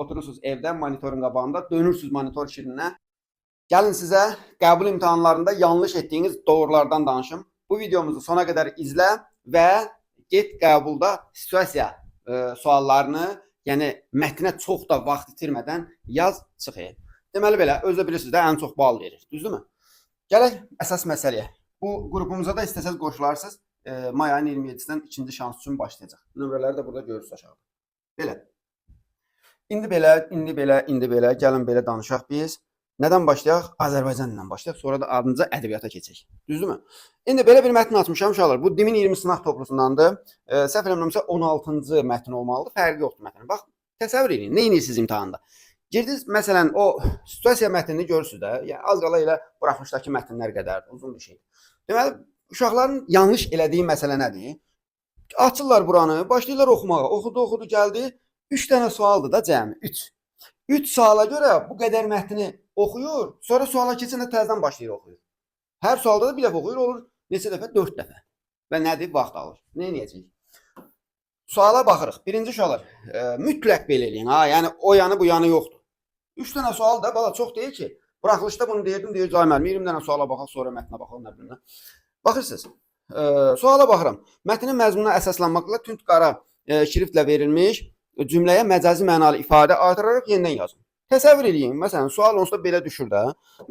oturursunuz evdə monitorun qabağında, dönürsünüz monitor şirinə. Gəlin sizə qəbul imtahanlarında yanlış etdiyiniz doğrulardan danışım. Bu videomuzu sona qədər izlə və get qəbulda situasiya suallarını, yəni mətnə çox da vaxt itirmədən yaz, çıx. Deməli belə, özü də bilirsiniz də ən çox bal verir, düzdürmü? Gələk əsas məsələyə. Bu qrupumuza da istəsəz qoşularsınız. May ayının 27-dən ikinci şans üçün başlayacaq. Nömrələri də burada görürsünüz aşağıda. Belə. İndi belə, gəlin belə danışaq biz. Nədən başlayaq? Azərbaycan ilə başlayaq. Sonra da ardınca ədəbiyyata keçək. Düzdürmü? İndi belə bir mətn açmışam uşaqlar. Bu Dimin 20 sınaq toplusundandır. Səhv eləmirəmsə 16-cı mətn olmalıdır. Fərqi yoxdur mətnin. Bax, təsəvvür edin. Nə edirsiniz imtahanda? Girdiniz, məsələn, o situasiya mətnini görürsünüz də. Yəni az qala elə buraxılışdakı mətnlər qədərdir. Uzun bir şey. Deməli, uşaqların yanlış elədiyi məsələ nədir? Açırlar buranı, başlayırlar oxumağa. Oxudu, gəldi. 3 dənə sualdır da cəmi. 3 suala görə bu qədər mətni oxuyur. Sonra suala keçəndə təzədən başlayır oxuyur. Hər sualda da bir dəfə oxuyur, olur neçə dəfə? 4 dəfə. Və nədir? Vaxt alır. Nə edəcəyik? Suala baxırıq. Birinci uşaqlar, mütləq belə eləyin. Ha, yəni o yanı bu yanı yoxdur. 3 dənə sual da bala çox deyil ki. Buraxılışda bunu deyirdim, deyir Cay müəllim, 20 dənə suala baxaq, sonra mətnə baxaq, nə bilim. Baxırsınız. Suala baxıram. Mətnin məzmununa əsaslanmaqla tünd qara şriftlə verilmiş cümləyə məcazi mənalı ifadə artıraraq yenidən yazın. Təsəvvür edin. Məsələn, sual onsuz da belə düşür də.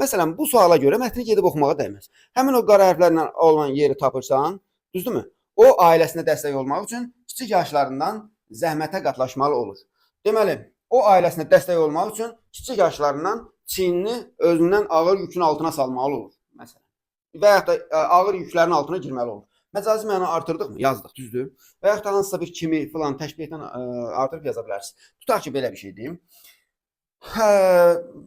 Məsələn, bu suala görə mətni gedib oxumağa dəyməz. Həmin o qara hərflərlə olan yeri tapırsan, düzdürmü? O ailəsinə dəstək olmaq üçün kiçik yaşlarından zəhmətə qatlaşmalı olur. Deməli, o ailəsinə dəstək olmaq üçün kiçik yaşlarından çiynini özündən ağır yükün altına salmalı olur. Məsələn. Və yaxud da ağır yüklərin altına girməli olur. Məcazi məna artırdıqmı? Yazdıq, düzdür. Və yaxud da hansısa bir kimi filan təşbihdən artırıb yaza bilərsiniz. Tutaq ki, belə bir şey deyim.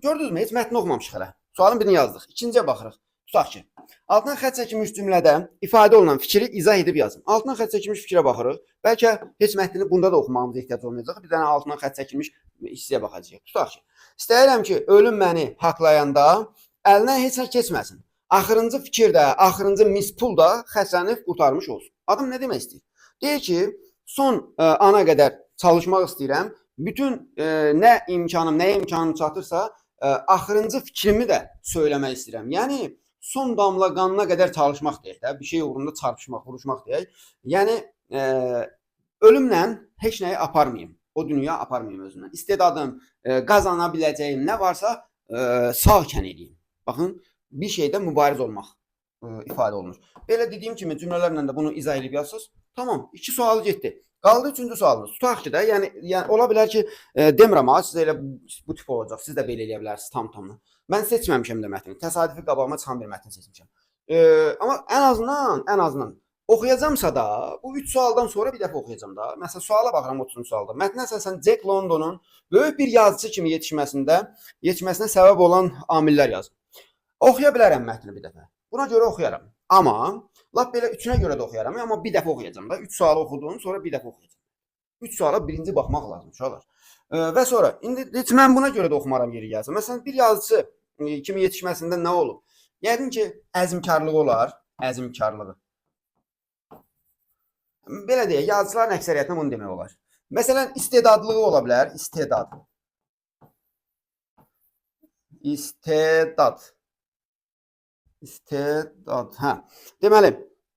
Gördünüzmü? Heç mətni oxumamışıq hələ. Sualın birini yazdıq. İkinciyə baxırıq. Tutaq ki, altından xətt çəkilmiş cümlədə ifadə olunan fikri izah edib yazın. Altından xətt çəkilmiş fikrə baxırıq. Bəlkə heç mətnini bunda da oxumağımıza ehtiyac olmayacaq. Bir dənə altından xətt çəkilmiş hissəyə baxacağıq. Tutaq ki, istəyirəm ki, ölüm məni haqlayanda əlindən heç nə keçməsin. Axırıncı fikir də, axırıncı mispul da xəstələnib qurtarmış olsun. Adam nə demək istəyir? Deyir ki, son ana qədər çalışmaq istəyirəm. Bütün nəyə imkanım çatırsa, axırıncı fikrimi də söyləmək istəyirəm. Yəni, son damla qanına qədər çalışmaq deyək də, bir şey uğrunda çarpışmaq, vuruşmaq deyək. Yəni, ölümlə heç nəyi aparmayayım, o dünya aparmayayım özümdən. İstedadım, qazana biləcəyim nə varsa sağkən edeyim. Baxın, bir şeydə mübariz olmaq ifadə olunur. Belə dediyim kimi cümlələrlə də bunu izah edib yazsınız. Tamam, 2 sual getdi. Qaldı 3-cü sualınız. Tutaq ki də, yəni ola bilər ki, demirəm ha, sizə elə bu tip olacaq. Siz də belə eləyə bilərsiniz tam-tamına. Mən seçməmişəm də mətni. Təsadüfi qabağıma çıxan bir mətn seçmişəm. Amma ən azından oxuyacamsa da, bu 3 sualdan sonra bir dəfə oxuyacam da. Məsələn, suala baxıram 30-cu sualda. Mətnə əsasən Jack Londonun böyük bir yazıcı kimi yetişməsinə səbəb olan amillər yazın. Oxuya bilərəm mətni bir dəfə. Buna görə oxuyaram. Amma lap belə 3-ünə görə də oxuyaram. Amma bir dəfə oxuyacam da. 3 sualı oxudum, sonra bir dəfə oxuyacam. 3 suala birinci baxmaq lazım uşaqlar. Və sonra indi heç mən buna görə də oxumaram yeri gəlsə. Məsələn, bir yazıcı kimi yetişməsində nə olub? Yəqin ki, əzmkarlığı olar, əzmkarlığı. Belə deyək, yazıcıların əksəriyyətinə bunu demək olar. Məsələn, istedadlığı ola bilər, istedad. İstedad, hə. Deməli,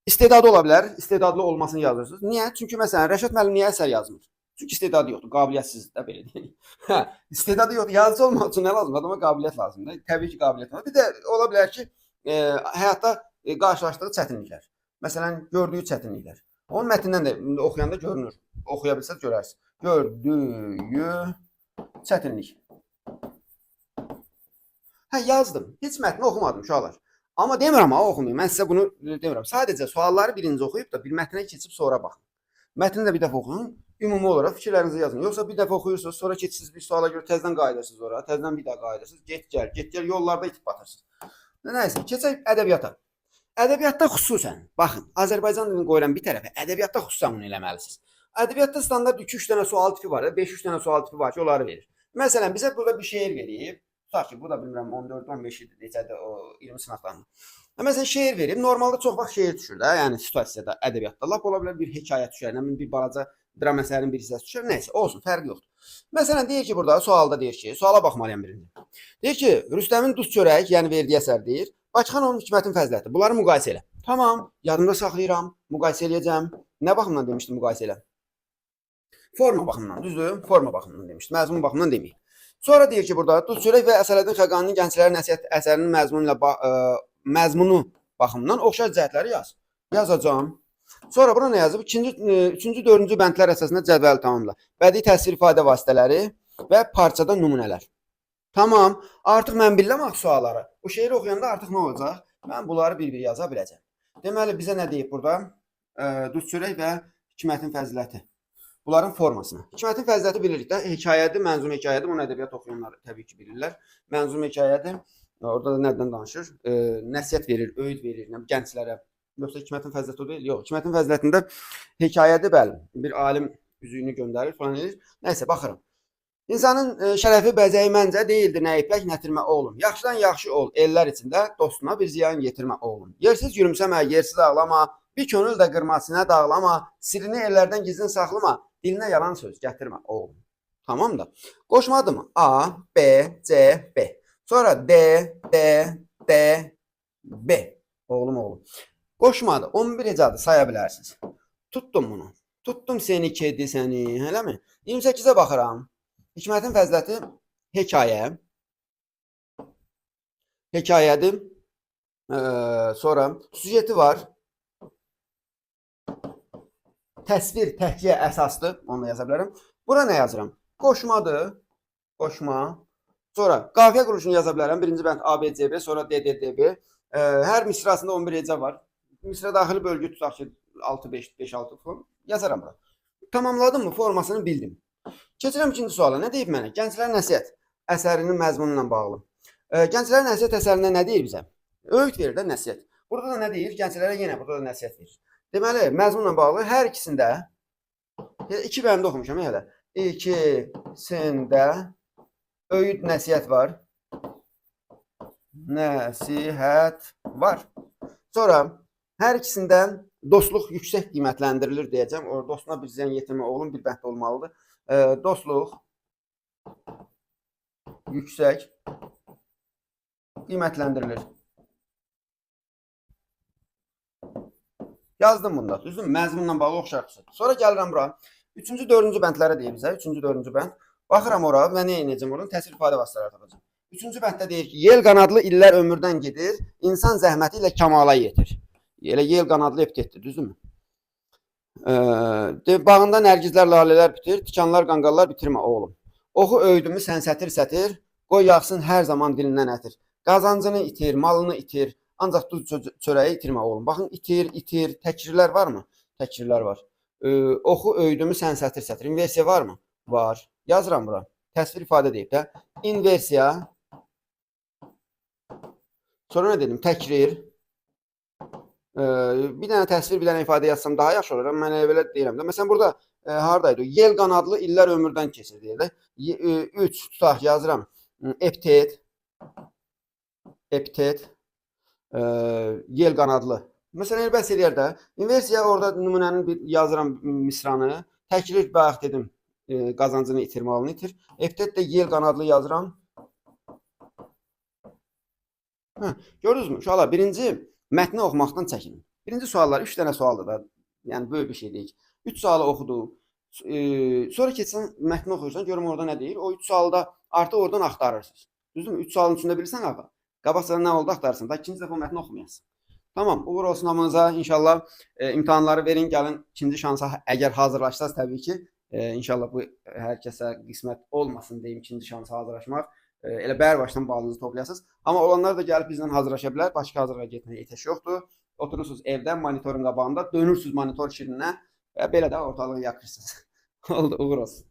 istedadlı ola bilər, istedadlı olmasını yazırsınız. Niyə? Çünki məsələn, Rəşad müəllim niyə əsər yazmır? Çünki istedadı yoxdur, qabiliyyətsizdir də belə deyək. Hə, istedadı yoxdur, yazıcı olmaq üçün nə lazım? Adama qabiliyyət lazımdır. Təbii ki, qabiliyyət var. Bir də ola bilər ki, həyatda qarşılaşdığı çətinliklər. Məsələn, gördüyü çətinliklər. Onun mətnindən də oxuyanda görünür. Oxuya bilsəz görərsiniz. Gördüyü çətinlik. Hə, yazdım. Heç mətni oxumadım uşaqlar. Amma demirəm ha, oxumayın. Mən sizə bunu demirəm. Sadəcə sualları birinci oxuyub da bir mətnə keçib sonra baxın. Mətni də bir dəfə oxuyun. Ümumi olaraq fikirlərinizi yazın. Yoxsa bir dəfə oxuyursunuz, sonra keçirsiniz bir suala görə təzədən qayıdırsınız ora, təzədən bir daha qayıdırsınız. Get gəl yollarda itib batırsınız. Nəysə, keçək ədəbiyyata. Ədəbiyyatda xüsusən, baxın, Azərbaycan dilini qoyuram bir tərəfə, ədəbiyyatda xüsusən bunu eləməlisiniz. Ədəbiyyatda standart 2-3 dənə sual tipi var, 5-3 dənə sual tipi var ki, onları verir. Məsələn, bizə burada bir şeir verib. Tutaq ki, bu da bilmirəm 14-15 idi, necədir o 20 sınaqlarında. Məsələn, şeir verib. Normalda çox vaxt şeir düşür də, yəni situasiyada, ədəbiyyatda. Lap ola bilər bir hekayə düşər, bir balaca dram əsərinin bir hissəsi düşər. Nəysə, olsun, fərqi yoxdur. Məsələn, deyir ki, burada sualda deyir ki, suala baxmalıyam birinci. Deyir ki, Rüstəmin duz çörək, yəni verdiyi əsər deyir. Bakıxanovun Hikmətin fəziləti. Bunları müqayisə elə. Tamam, yadımda saxlayıram, müqayisə eləyəcəm. Nə baxımdan demişdim müqayisə elə? Forma baxımından, düzdür? Forma baxımından demişdim, məzmun baxımından deməyim. Sonra deyir ki, burada duz çörək və Əsələddin Xəqaninin Gənclərin Nəsihət əsərinin məzmunu baxımından oxşar cəhətləri yaz. Yazacağım. Sonra bura nə yazıb? 3-cü, 4-cü bəndlər əsasında cədvəli tamamla. Bədii təsvir ifadə vasitələri və parçada nümunələr. Tamam. Artıq mən bilirəm axı sualları. O şeiri oxuyanda artıq nə olacaq? Mən bunları bir-bir yaza biləcəm. Deməli, bizə nə deyib burada? Duz çörək və Hikmətin fəziləti. Bunların formasını. Hikmətin fəziləti bilirik də. Hekayədir, mənzum hekayədir. Bunu ədəbiyyat oxuyanlar təbii ki bilirlər. Mənzum hekayədir. Orada da nədən danışır? Nəsihət verir, öyüd verir gənclərə. Yoxsa Hikmətin fəziləti o deyil? Yox, Hikmətin fəzilətində hekayədir, bəli. Bir alim üzüyünü göndərir falan edir. Nəysə, baxırım. İnsanın şərəfi bəzəyi məncə deyildi, nə ipək, nə tirmə oğlum. Yaxşıdan yaxşı ol, ellər içində dostuna bir ziyan yetirmə oğlum. Yersiz yürümsəmə, yersiz ağlama, bir könül də qırmasına dağlama, sirrini ellərdən gizlin saxlama, dilinə yalan söz gətirmə oğlum. Tamam da. Qoşmadı mı? A, B, C, B. Sonra D, D, D, B. Oğlum. Qoşmadı. 11 hecadı saya bilərsiniz. Tutdum bunu. Tutdum seni, kedi səni, eləmi? 28-ə baxıram. Hikmətin fəziləti hekayə. Hekayədir. Sonra süjeti var. Təsvir təhkiyə əsasdır. Onu da yaza bilərəm. Bura nə yazıram? Qoşmadır. Qoşma. Sonra qafiyə quruluşunu yaza bilərəm. Birinci bənd A, B, C, B, sonra D, D, D, B. Hər misrasında 11 heca var. Misra daxili bölgü tutaq ki 6, 5, 5, 6 falan. Yazaram bura. Tamamladım mı? Formasını bildim. Keçirəm ikinci suala. Nə deyib mənə? Gənclərin Nəsihət əsərinin məzmunu ilə bağlı. Gənclərin Nəsihət əsərində nə deyir bizə? Öğüt verir də nəsihət. Burada da nə deyir? Gənclərə yenə burada da nəsihət verir. Deməli, məzmunla bağlı hər ikisində iki bəndə oxumuşam hələ. İkisində öğüt, nəsihət var. Nəsihət var. Sonra hər ikisində dostluq yüksək qiymətləndirilir deyəcəm. O dostuna bir ziyan yetirmə oğlum bir bənddə olmalıdır. Dostluq yüksək qiymətləndirilir. Yazdım bunda. Düzdür? Məzmunla bağlı oxşardır. Sonra gəlirəm bura. 3-cü, 4-cü bəndlərə deyir bizə. 3-cü, 4-cü bənd. Baxıram ora və nə edəcəm oradan? Təsvir ifadə vasitələri tapacağam. 3-cü bənddə deyir ki, yel qanadlı illər ömürdən gedir, insan zəhməti ilə kamala yetir. Elə yel qanadlı epitetdir, düzdürmü? Bağında nərgizlər, lalələr bitir, tikanlar, qanqallar bitirmə oğlum. Oxu öydümü sən sətir, qoy yaxsın hər zaman dilindən ətir. Qazancını itir, malını itir, ancaq duz çörəyi itirmə oğlum. Baxın, itir, təkrirlər varmı? Təkrirlər var. Oxu öydümü sən sətir. İnversiya varmı? Var. Yazıram bura. Təsvir ifadə deyib də. İnversiya. Sonra nə dedim? Təkrir. Bir dənə təsvir, bir dənə ifadə yazsam daha yaxşı olur. Mən elə deyirəm də. Məsələn, burada haradaydı? Yel qanadlı illər ömürdən keçir deyir də. 3 tutaq yazıram. Epitet. Yel qanadlı. Məsələn, bəhs eləyər də. İnversiya orada nümunənin bir yazıram misranı. Təkrir bayaq dedim. Qazancını itir, malını itir. Epitet də yel qanadlı yazıram. Gördünüz mü? Uşaqlar, birinci mətni oxumaqdan çəkinin. Birinci suallar 3 dənə sualdır da. Yəni böyük bir şey deyil. 3 sualı oxudu. Sonra keçsən mətni oxuyursan, görüm orada nə deyir. O 3 sualda artıq oradan axtarırsınız. Düzdürmü? 3 sualın içində bilirsən ağa. Qabaqcadan nə oldu axtarırsan. Da ikinci dəfə o mətni oxumayasın. Tamam, uğur olsun hamınıza. İnşallah imtahanları verin, gəlin ikinci şansa əgər hazırlaşsaz təbii ki. İnşallah bu hər kəsə qismət olmasın deyim ikinci şansa hazırlaşmaq. Elə bər başdan balınızı toplayasınız. Amma olanlar da gəlib bizdən hazırlaşa bilər. Başqa hazırlığa getməyə ehtiyac yoxdur. Oturursunuz evdə monitorun qabağında, dönürsünüz monitor şirininə və belə də ortalığı yakırsınız. Oldu, uğur olsun.